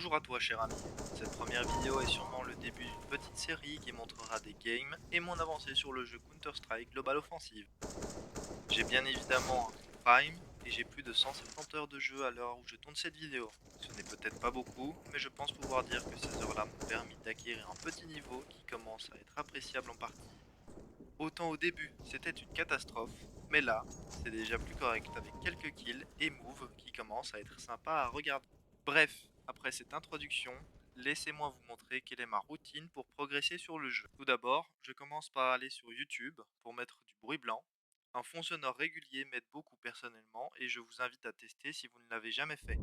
Bonjour à toi cher ami, cette première vidéo est sûrement le début d'une petite série qui montrera des games et mon avancée sur le jeu Counter-Strike Global Offensive. J'ai bien évidemment un compte Prime et j'ai plus de 170 heures de jeu à l'heure où je tourne cette vidéo. Ce n'est peut-être pas beaucoup, mais je pense pouvoir dire que ces heures-là m'ont permis d'acquérir un petit niveau qui commence à être appréciable en partie. Autant au début, c'était une catastrophe, mais là, c'est déjà plus correct avec quelques kills et moves qui commencent à être sympas à regarder. Bref, après cette introduction, laissez-moi vous montrer quelle est ma routine pour progresser sur le jeu. Tout d'abord, je commence par aller sur YouTube pour mettre du bruit blanc. Un fond sonore régulier m'aide beaucoup personnellement et je vous invite à tester si vous ne l'avez jamais fait.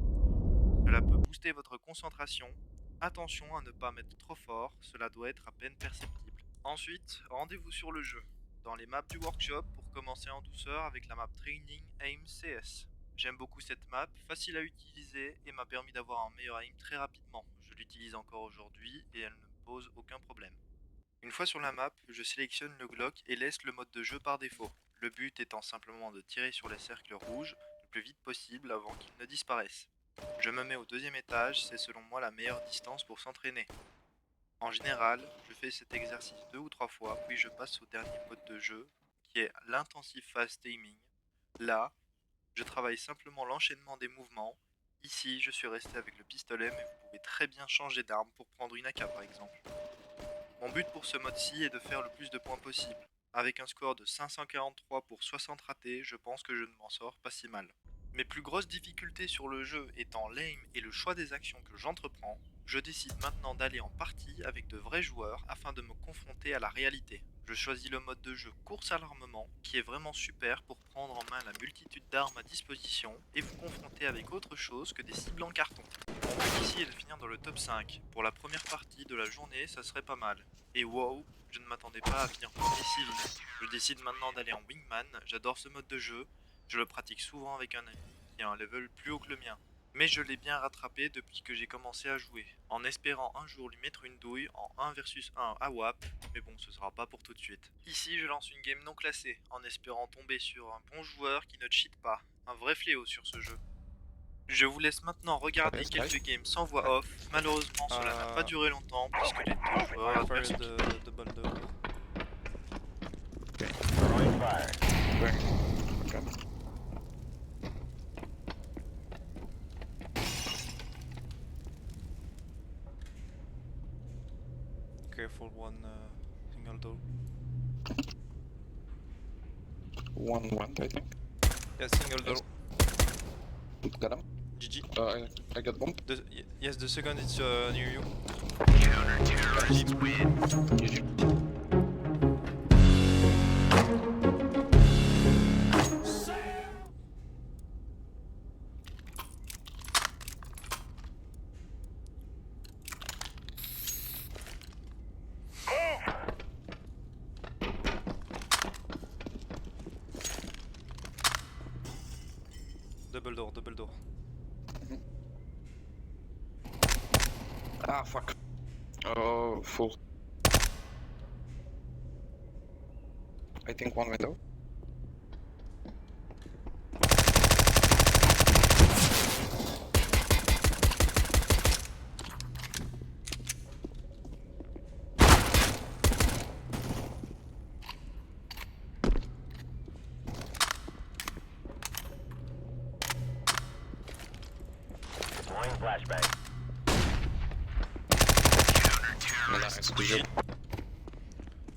Cela peut booster votre concentration. Attention à ne pas mettre trop fort, cela doit être à peine perceptible. Ensuite, rendez-vous sur le jeu, dans les maps du workshop pour commencer en douceur avec la map Training Aim CS. J'aime beaucoup cette map, facile à utiliser et m'a permis d'avoir un meilleur aim très rapidement. Je l'utilise encore aujourd'hui et elle ne me pose aucun problème. Une fois sur la map, je sélectionne le Glock et laisse le mode de jeu par défaut. Le but étant simplement de tirer sur les cercles rouges le plus vite possible avant qu'ils ne disparaissent. Je me mets au deuxième étage, c'est selon moi la meilleure distance pour s'entraîner. En général, je fais cet exercice 2 ou 3 fois, puis je passe au dernier mode de jeu, qui est l'intensive fast aiming. Là, je travaille simplement l'enchaînement des mouvements. Ici, je suis resté avec le pistolet, mais vous pouvez très bien changer d'arme pour prendre une AK par exemple. Mon but pour ce mode-ci est de faire le plus de points possible. Avec un score de 543 pour 60 ratés, je pense que je ne m'en sors pas si mal. Mes plus grosses difficultés sur le jeu étant l'aim et le choix des actions que j'entreprends, je décide maintenant d'aller en partie avec de vrais joueurs afin de me confronter à la réalité. Je choisis le mode de jeu course à l'armement qui est vraiment super pour prendre en main la multitude d'armes à disposition et vous confronter avec autre chose que des cibles en carton. Mon but ici est de finir dans le top 5. Pour la première partie de la journée, ça serait pas mal. Et wow, je ne m'attendais pas à finir premier si vite. Je décide maintenant d'aller en wingman, j'adore ce mode de jeu, je le pratique souvent avec un ami qui a un level plus haut que le mien. Mais je l'ai bien rattrapé depuis que j'ai commencé à jouer, en espérant un jour lui mettre une douille en 1 versus 1 à WAP, mais bon, ce sera pas pour tout de suite. Ici, je lance une game non classée, en espérant tomber sur un bon joueur qui ne cheat pas, un vrai fléau sur ce jeu. Je vous laisse maintenant regarder Yes, guys. quelques games sans voix off. Malheureusement, cela n'a pas duré longtemps puisque les deux joueurs Fire adverses ont quitté. the bundle. Going. Okay. Careful, one single door. One went, I think. Yeah, single door. Got him. GG. I got bombed. Yes, the second is near you. GG. Double door, double door. Ah, fuck. Oh, full. I think one window. Deploying flashbang. Nice. GG.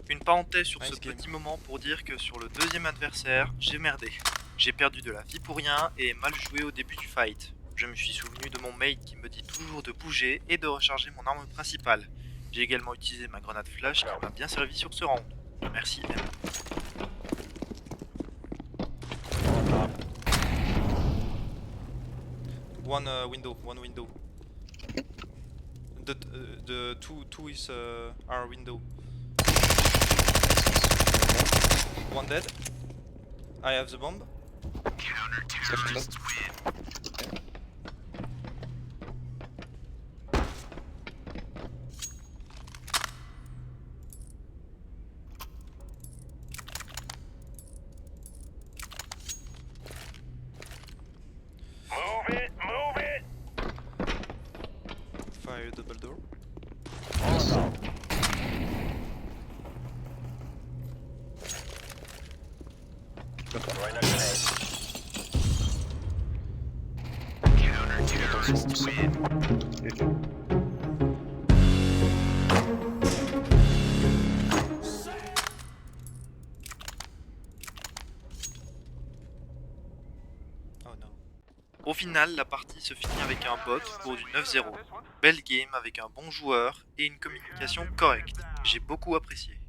Une parenthèse sur ce Nice game. petit moment pour dire que sur le deuxième adversaire, j'ai merdé. J'ai perdu de la vie pour rien et mal joué au début du fight. Je me suis souvenu de mon mate qui me dit toujours de bouger et de recharger mon arme principale. J'ai également utilisé ma grenade flash qui m'a bien servi sur ce round. Merci M. One window, one window. The two is our window. One dead. I have the bomb. Second dead. Move it, move it. my double door. Molotov. Throwing a grenade. Counter-terrorists win. Oh no. Au final, la partie se finit avec un bot pour du 9-0. Belle game avec un bon joueur et une communication correcte. J'ai beaucoup apprécié.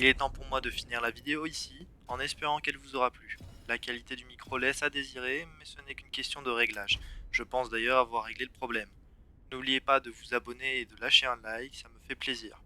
Il est temps pour moi de finir la vidéo ici, en espérant qu'elle vous aura plu. La qualité du micro laisse à désirer, mais ce n'est qu'une question de réglage. Je pense d'ailleurs avoir réglé le problème. N'oubliez pas de vous abonner et de lâcher un like, ça me fait plaisir.